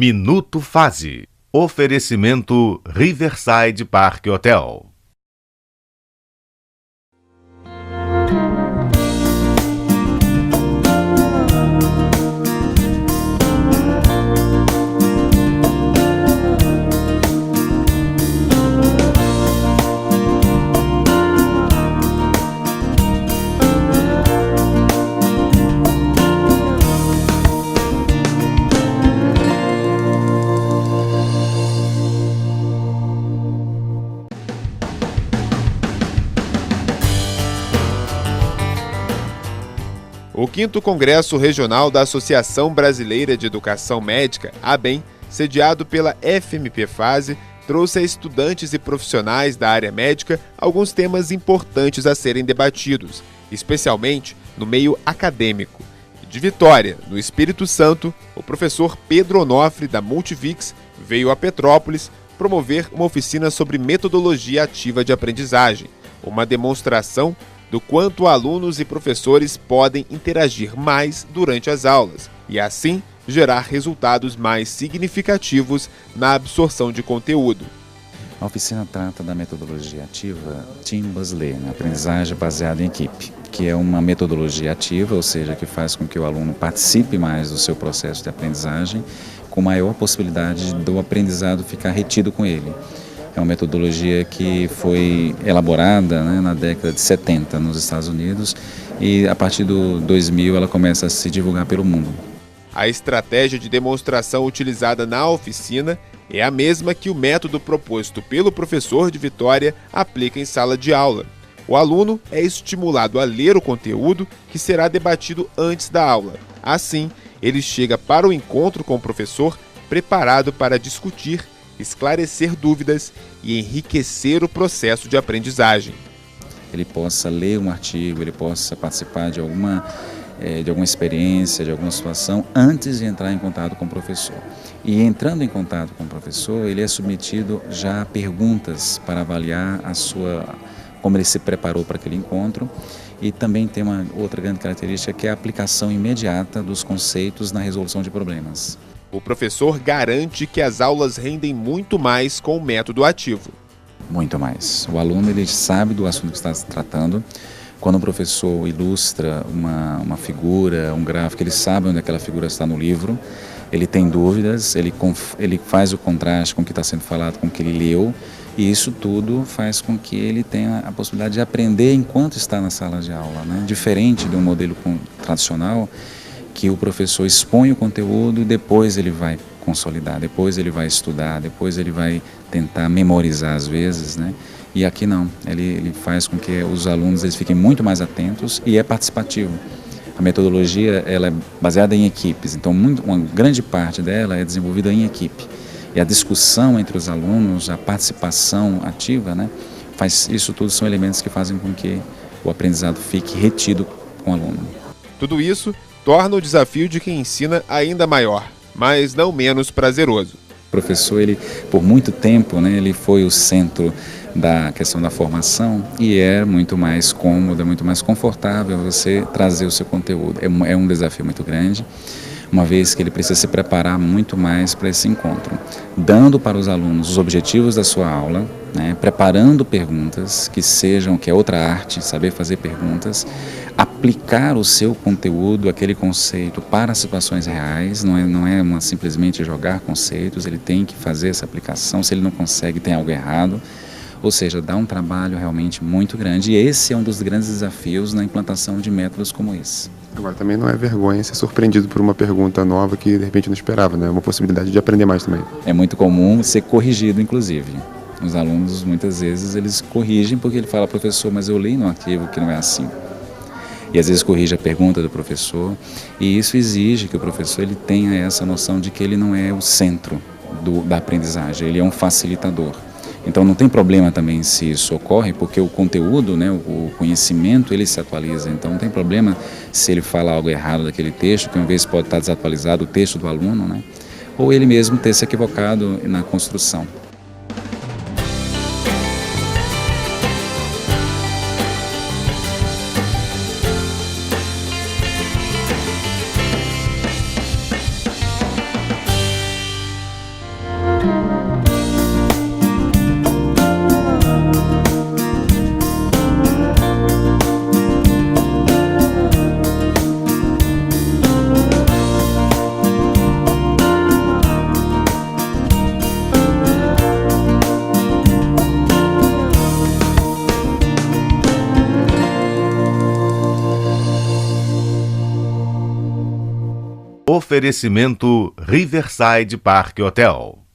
Minuto Fase. Oferecimento Riverside Park Hotel. O 5º Congresso Regional da Associação Brasileira de Educação Médica, ABEM, sediado pela FMP Fase, trouxe a estudantes e profissionais da área médica alguns temas importantes a serem debatidos, especialmente no meio acadêmico. De Vitória, no Espírito Santo, o professor Pedro Onofre, da Multivix, veio a Petrópolis promover uma oficina sobre metodologia ativa de aprendizagem, uma demonstração do quanto alunos e professores podem interagir mais durante as aulas e, assim, gerar resultados mais significativos na absorção de conteúdo. A oficina trata da metodologia ativa Team Buzz-Learn, aprendizagem baseada em equipe, que é uma metodologia ativa, ou seja, que faz com que o aluno participe mais do seu processo de aprendizagem, com maior possibilidade do aprendizado ficar retido com ele. É uma metodologia que foi elaborada na década de 70 nos Estados Unidos e a partir do 2000 ela começa a se divulgar pelo mundo. A estratégia de demonstração utilizada na oficina é a mesma que o método proposto pelo professor de Vitória aplica em sala de aula. O aluno é estimulado a ler o conteúdo que será debatido antes da aula. Assim, ele chega para o encontro com o professor preparado para discutir, esclarecer dúvidas e enriquecer o processo de aprendizagem. Ele possa ler um artigo, ele possa participar de alguma experiência, de alguma situação, antes de entrar em contato com o professor. E entrando em contato com o professor, ele é submetido já a perguntas para avaliar como ele se preparou para aquele encontro. E também tem uma outra grande característica que é a aplicação imediata dos conceitos na resolução de problemas. O professor garante que as aulas rendem muito mais com o método ativo. Muito mais. O aluno ele sabe do assunto que está se tratando. Quando o professor ilustra uma figura, um gráfico, ele sabe onde aquela figura está no livro. Ele tem dúvidas, ele faz o contraste com o que está sendo falado, com o que ele leu. E isso tudo faz com que ele tenha a possibilidade de aprender enquanto está na sala de aula, Diferente de um modelo tradicional, que o professor expõe o conteúdo e depois ele vai consolidar, depois ele vai estudar, depois ele vai tentar memorizar às vezes, E aqui não, ele faz com que os alunos eles fiquem muito mais atentos e é participativo. A metodologia ela é baseada em equipes, então uma grande parte dela é desenvolvida em equipe. E a discussão entre os alunos, a participação ativa, isso tudo são elementos que fazem com que o aprendizado fique retido com o aluno. Tudo isso torna o desafio de quem ensina ainda maior, mas não menos prazeroso. O professor, por muito tempo, ele foi o centro da questão da formação e é muito mais cômodo, é muito mais confortável você trazer o seu conteúdo. É um desafio muito grande, uma vez que ele precisa se preparar muito mais para esse encontro, dando para os alunos os objetivos da sua aula, preparando perguntas que é outra arte, saber fazer perguntas, aplicar o seu conteúdo, aquele conceito para situações reais, não é simplesmente jogar conceitos, ele tem que fazer essa aplicação, se ele não consegue tem algo errado, ou seja, dá um trabalho realmente muito grande e esse é um dos grandes desafios na implantação de métodos como esse. Agora também não é vergonha ser surpreendido por uma pergunta nova que de repente não esperava, É uma possibilidade de aprender mais também. É muito comum ser corrigido, inclusive. Os alunos muitas vezes eles corrigem porque ele fala, professor, mas eu li no arquivo que não é assim. E às vezes corrige a pergunta do professor e isso exige que o professor ele tenha essa noção de que ele não é o centro da aprendizagem, ele é um facilitador. Então não tem problema também se isso ocorre, porque o conteúdo, o conhecimento, ele se atualiza. Então não tem problema se ele fala algo errado daquele texto, que uma vez pode estar desatualizado o texto do aluno, ou ele mesmo ter se equivocado na construção. Oferecimento Riverside Park Hotel.